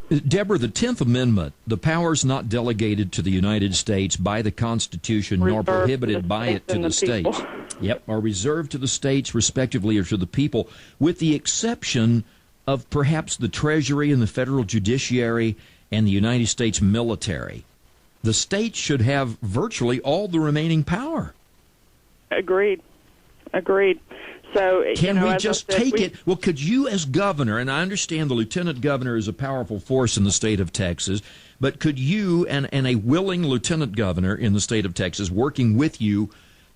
Deborah, the 10th Amendment, the powers not delegated to the United States by the Constitution nor prohibited by it to the states, are reserved to the states respectively or to the people, with the exception of perhaps the Treasury and the federal judiciary and the United States military. The states should have virtually all the remaining power. Agreed. So, can we just take it? Well, could you as governor, and I understand the lieutenant governor is a powerful force in the state of Texas, but could you and a willing lieutenant governor in the state of Texas working with you,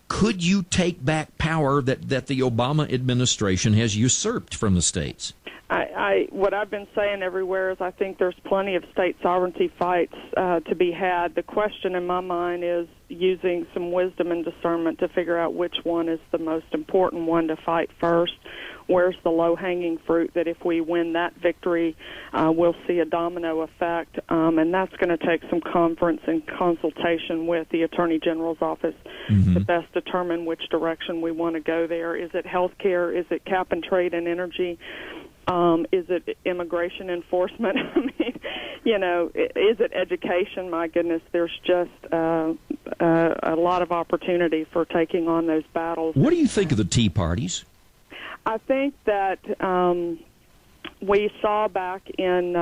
could you take back power that the Obama administration has usurped from the states? What I've been saying everywhere is I think there's plenty of state sovereignty fights to be had. The question in my mind is using some wisdom and discernment to figure out which one is the most important one to fight first. Where's the low-hanging fruit that if we win that victory, we'll see a domino effect, and that's going to take some conference and consultation with the Attorney General's office to best determine which direction we want to go there. Is it health care? Is it cap and trade and energy? Is it immigration enforcement? I mean, is it education? My goodness, there's just a lot of opportunity for taking on those battles. What do you think of the Tea Parties? I think that we saw back in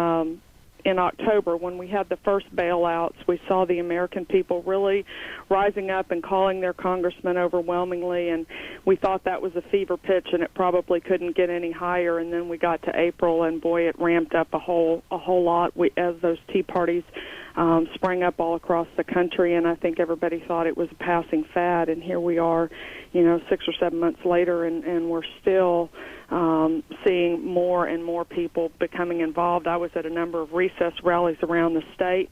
October when we had the first bailouts, we saw the American people really rising up and calling their congressmen overwhelmingly, and we thought that was a fever pitch and it probably couldn't get any higher. And then we got to April, and boy, it ramped up a whole lot as those Tea Parties sprang up all across the country, and I think everybody thought it was a passing fad, and here we are, 6 or 7 months later, and we're still seeing more and more people becoming involved. I was at a number of recess rallies around the state.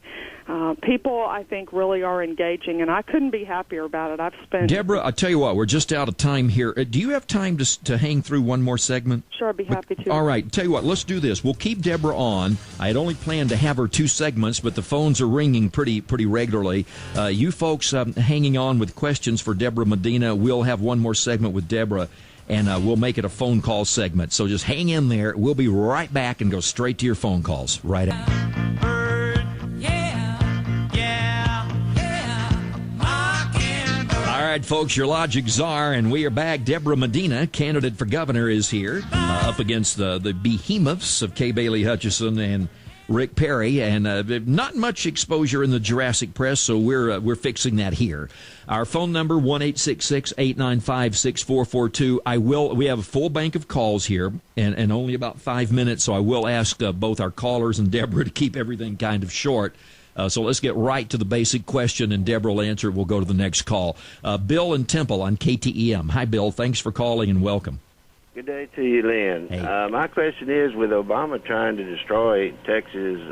People, I think, really are engaging, and I couldn't be happier about it. I've spent... Deborah, I'll tell you what, we're just out of time here. Do you have time to hang through one more segment? Sure, I'd be happy to. All right, tell you what, let's do this. We'll keep Deborah on. I had only planned to have her 2 segments, but the phones are ringing pretty regularly. You folks hanging on with questions for Debra Medina. We'll have one more segment with Deborah, and we'll make it a phone call segment. So just hang in there. We'll be right back and go straight to your phone calls right after. All right, folks, your logic czar, and we are back. Debra Medina, candidate for governor, is here up against the behemoths of Kay Bailey Hutchison and Rick Perry, and not much exposure in the Jurassic press, so we're fixing that here. Our phone number 1-866-895-6442. We have a full bank of calls here, and only about 5 minutes, so I will ask both our callers and Deborah to keep everything kind of short. So let's get right to the basic question, and Deborah will answer it. We'll go to the next call. Bill in Temple on KTEM. Hi, Bill. Thanks for calling and welcome. Good day to you, Lynn. Hey. My question is, with Obama trying to destroy Texas'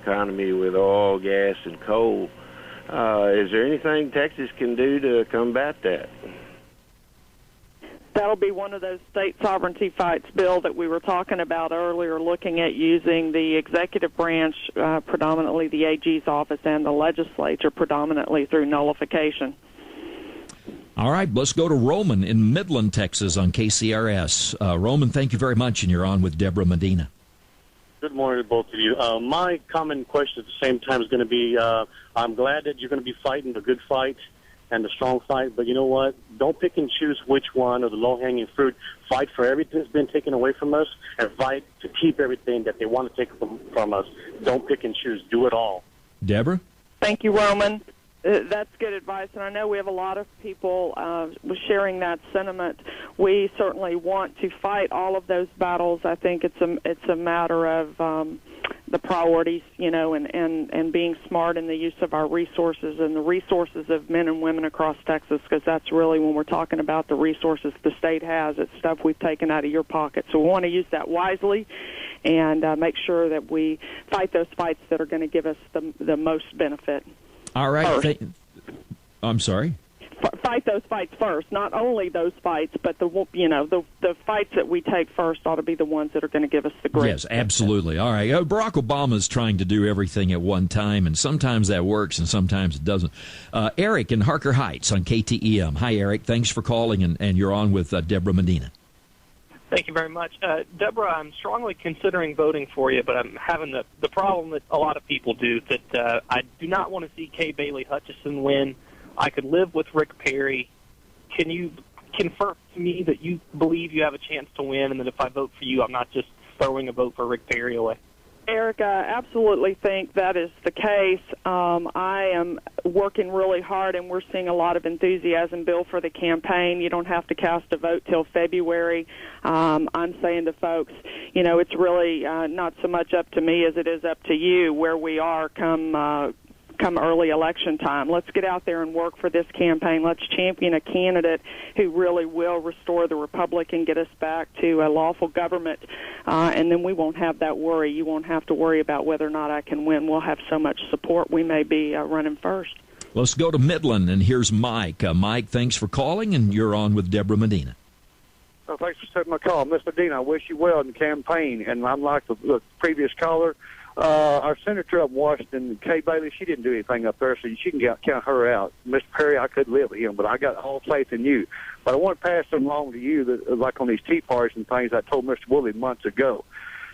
economy with oil, gas, and coal, is there anything Texas can do to combat that? That'll be one of those state sovereignty fights, Bill, that we were talking about earlier, looking at using the executive branch, predominantly the AG's office, and the legislature predominantly through nullification. All right, let's go to Roman in Midland, Texas on KCRS. Roman, thank you very much, and you're on with Debra Medina. Good morning to both of you. My common question at the same time is going to be, I'm glad that you're going to be fighting the good fight and the strong fight, but you know what? Don't pick and choose which one or the low-hanging fruit. Fight for everything that's been taken away from us, and fight to keep everything that they want to take from us. Don't pick and choose. Do it all. Deborah? Thank you, Roman. That's good advice, and I know we have a lot of people sharing that sentiment. We certainly want to fight all of those battles. I think it's a matter of the priorities, and being smart in the use of our resources and the resources of men and women across Texas, because that's really when we're talking about the resources the state has. It's stuff we've taken out of your pocket. So we want to use that wisely and make sure that we fight those fights that are going to give us the most benefit. All right. I'm sorry? Fight those fights first. Not only those fights, but the fights that we take first ought to be the ones that are going to give us the greatest. Yes, absolutely. All right. Barack Obama is trying to do everything at one time, and sometimes that works and sometimes it doesn't. Eric in Harker Heights on KTEM. Hi, Eric. Thanks for calling, and you're on with Debra Medina. Thank you very much. Deborah, I'm strongly considering voting for you, but I'm having the problem that a lot of people do, that I do not want to see Kay Bailey Hutchison win. I could live with Rick Perry. Can you confirm to me that you believe you have a chance to win, and that if I vote for you, I'm not just throwing a vote for Rick Perry away? Eric, I absolutely think that is the case. I am working really hard, and we're seeing a lot of enthusiasm build for the campaign. You don't have to cast a vote till February. I'm saying to folks, it's really not so much up to me as it is up to you where we are come early election time. Let's get out there and work for this campaign. Let's champion a candidate who really will restore the republic and get us back to a lawful government, and then we won't have that worry. You won't have to worry about whether or not I can win. We'll have so much support, we may be running first. Let's go to Midland, and here's Mike. Mike, thanks for calling, and you're on with Debra Medina. Well, thanks for taking my call. Miss Medina, I wish you well in the campaign, and I'm like the previous caller. Our senator up in Washington, Kay Bailey, she didn't do anything up there, so she can count her out. Mr. Perry, I could live with him, but I got all faith in you. But I want to pass them along to you, that, like on these tea parties and things I told Mr. Woolley months ago.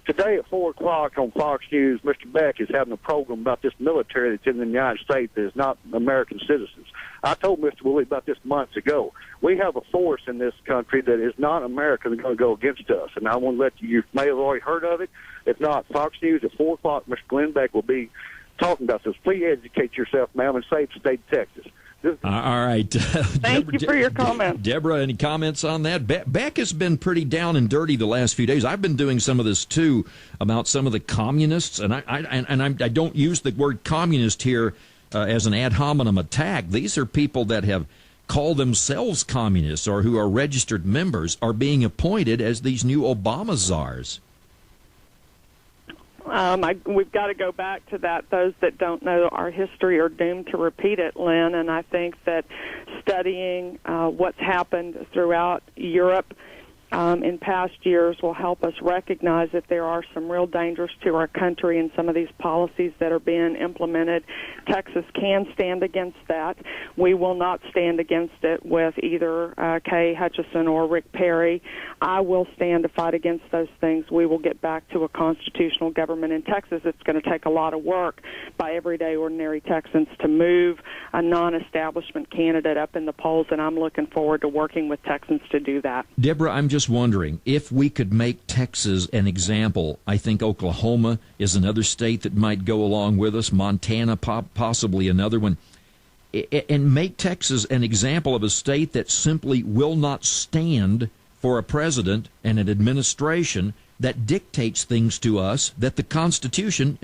Today at 4 o'clock on Fox News, Mr. Beck is having a program about this military that's in the United States that is not American citizens. I told Mr. Woolley about this months ago. We have a force in this country that is not American and going to go against us. And I want to let you may have already heard of it. If not, Fox News at 4 o'clock, Mr. Glenn Beck will be talking about this. Please educate yourself, ma'am, and save the state of Texas. All right. Thank you for your comment. Deborah, any comments on that? Beck has been pretty down and dirty the last few days. I've been doing some of this, too, about some of the communists. And I don't use the word communist here as an ad hominem attack. These are people that have called themselves communists or who are registered members are being appointed as these new Obama czars. We've got to go back to that. Those that don't know our history are doomed to repeat it, Lynn, and I think that studying what's happened throughout Europe in past years will help us recognize that there are some real dangers to our country and some of these policies that are being implemented. Texas can stand against that. We will not stand against it with either Kay Hutchison or Rick Perry. I will stand to fight against those things. We will get back to a constitutional government in Texas. It's going to take a lot of work by everyday ordinary Texans to move a non-establishment candidate up in the polls, and I'm looking forward to working with Texans to do that. Deborah, I'm just wondering if we could make Texas an example. I think Oklahoma is another state that might go along with us, Montana possibly another one, and make Texas an example of a state that simply will not stand for a president and an administration that dictates things to us that the Constitution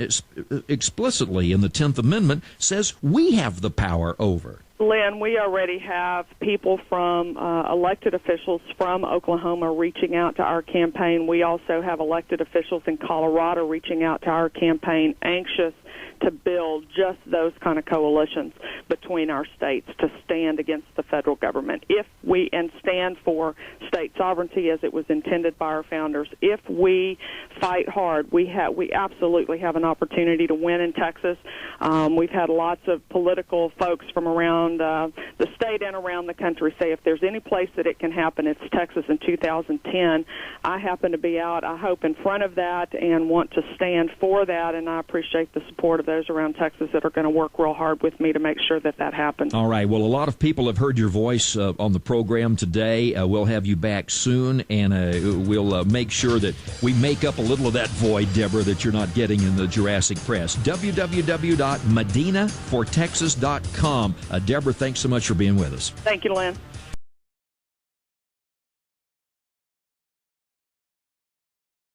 explicitly in the 10th Amendment says we have the power over. Lynn, we already have people from elected officials from Oklahoma reaching out to our campaign. We also have elected officials in Colorado reaching out to our campaign, anxious to build just those kind of coalitions between our states to stand against the federal government. And stand for state sovereignty as it was intended by our founders. If we fight hard, we absolutely have an opportunity to win in Texas. We've had lots of political folks from around the state and around the country say if there's any place that it can happen, it's Texas in 2010. I happen to be out, I hope, in front of that and want to stand for that, and I appreciate the support of those around Texas that are going to work real hard with me to make sure that happens. All right. Well, a lot of people have heard your voice on the program today. We'll have you back soon, and we'll make sure that we make up a little of that void, Deborah, that you're not getting in the Jurassic press. www.medinafortexas.com. Deborah, thanks so much for being with us. Thank you, Lynn.